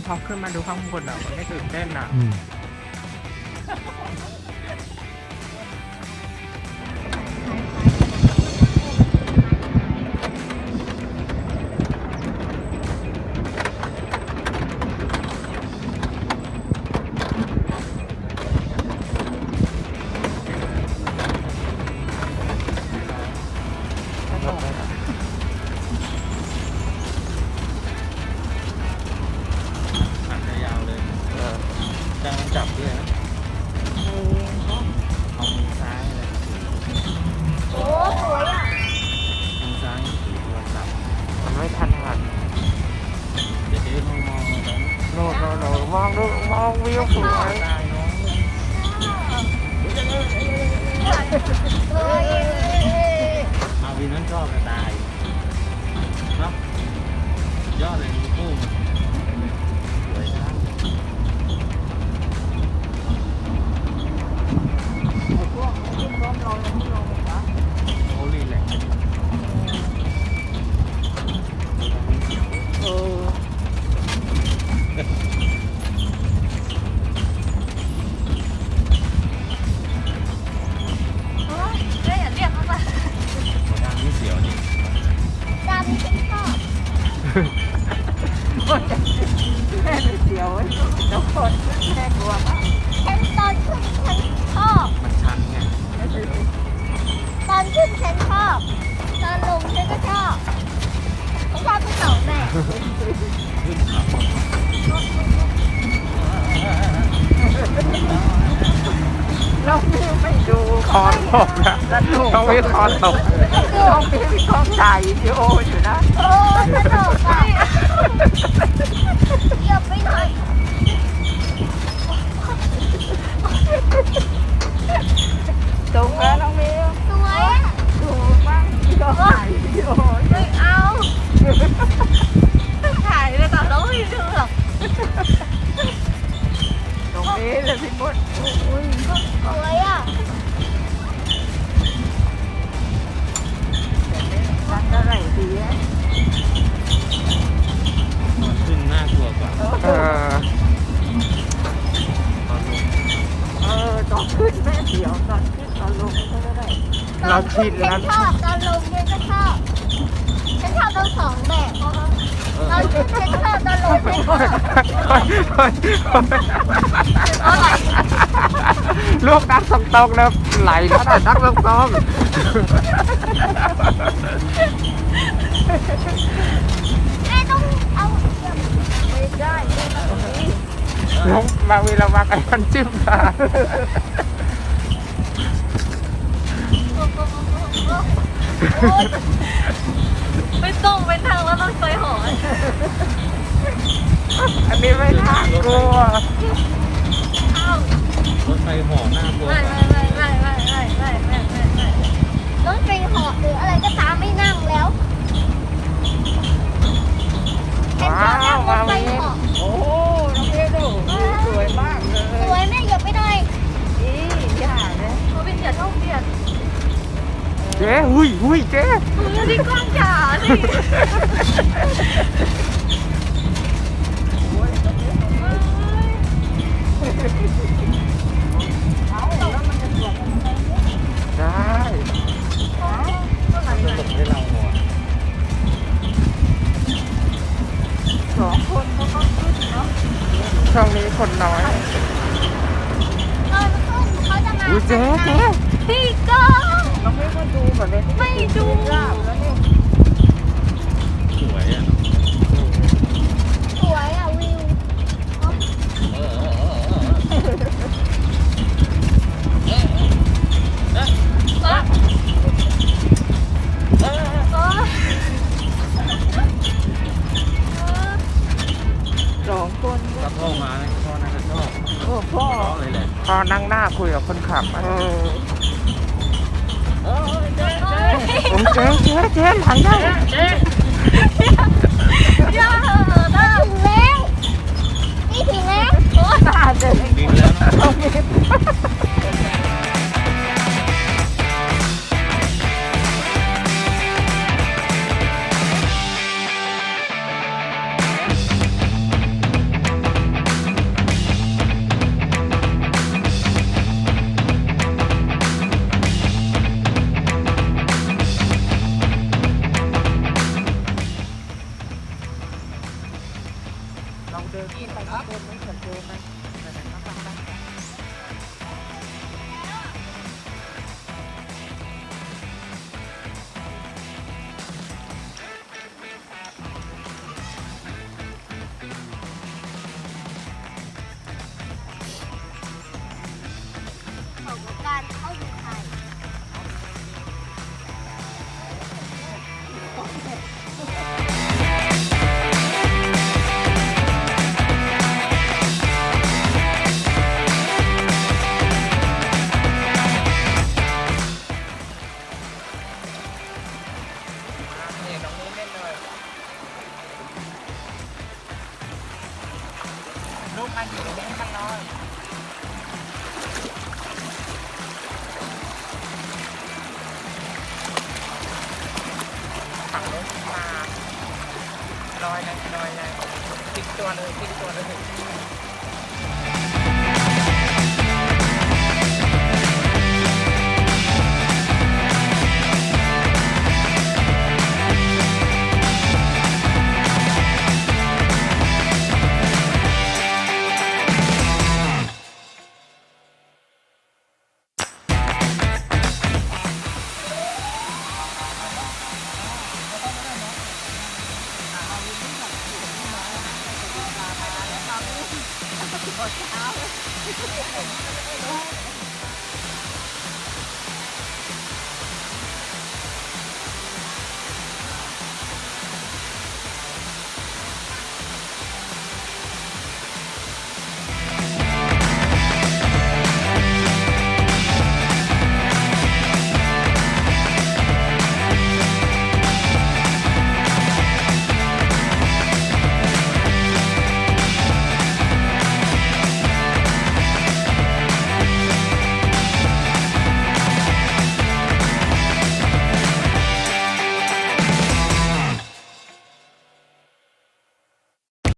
พอขึ้นมาดูข้างบนอ่ะมันไม่ตื่นเต้นอ่ะจับด้วยนะเอามือซ้ายเลยโอ้สวยอ่ะมือซ้ายถือโทรศัพท์มันไม่ทันหันเดี๋ยวมองโน่มองดูมองวิวสวยเอาวิวนั้นชอบกระต่ายเนาะยอดเลยมีคู่สวยนะโอ้ลีแหละได้อย่าเรียกเขาไปดำนี่เสียวนี่ดำนี่ฉันชอบแม่ไม่เสียวทุกคนแม่กลัวมากฉันตอนขึ้นฉันชอบ มันชันไงตอนขึ้นฉันชอบตอนลงฉันก็ชอบฉันชอบทั้งสองแบบ ขึ้นเขาเราไม่ดูคอนตกนะต้องมีคอนตกต้องมีกล้องถ่ายวิดีโออยู่นะโอ้สนุกอ่ะเดี๋ยวไปหน่อยตรงแล้วน้องมิวสวยอ่ะดูบ้างกล้องถ่ายวิดีโอไม่เอาถ่ายเลยก่อนแล้วไม่ดูหรอกตรงนี้เลยพี่มดอุ้ยสวยอ่ะตั้งเท่าไหร่ดีอ่ะขึ้นน่ากลัวกว่าตอนขึ้นแม่เสียวตอนขึ้นตอนลงก็ได้เราชินแล้ว ชอบตอนลงเนี่ยก็ชอบฉันชอบทั้งสองแบบตอนขึ้นฉันชอบตอนลงฉันชอบอะไร ลูกนักสตองแล้วไหลขนาดนักสตองแม่ต้องเอาไม่ได้ลงมาเวลามาไอ้มันจิ้มตาไม่ต้องไปทางแล้วต้องไปหออันนี้ไม่น่ากลัวรถไฟหอน่ากลัวไม่รถไฟหอหรืออะไรก็ตามไม่นั่งแล้วเป็นเพราะนั่งรถไฟหอโอ้น้องเอดูสวยมากเลยสวยแม่อย่าไปหน่อยอย่าเลยเขาเป็นเสียท่องเบียดเจ๊หุ้ยเจ๊ที่กล้องจ๋าสิได้ตกให้เราหมด2 คนเขาก็ขึ้นเนาะช่วงนี้คนน้อยเขาจะมาเจ๊พี่ก้อง เราไม่มาดูแบบนี้ไม่ดูแล้วนี่สวยอ่ะสวยอ่ะวิว2 คนก็พ่อมาพ่อน่าจะชอบพ่อเลยแหละพ่อนั่งหน้าคุยกับคนขับเจ๊หลังได้ย่าได้ถึงแล้วนี่ถึงแล้วโอ้ตาเด็กบินแล้ว มาอยู่ในนี้มันร้อนฝั่งนู้นปลาลอยเลยติดตัวเลย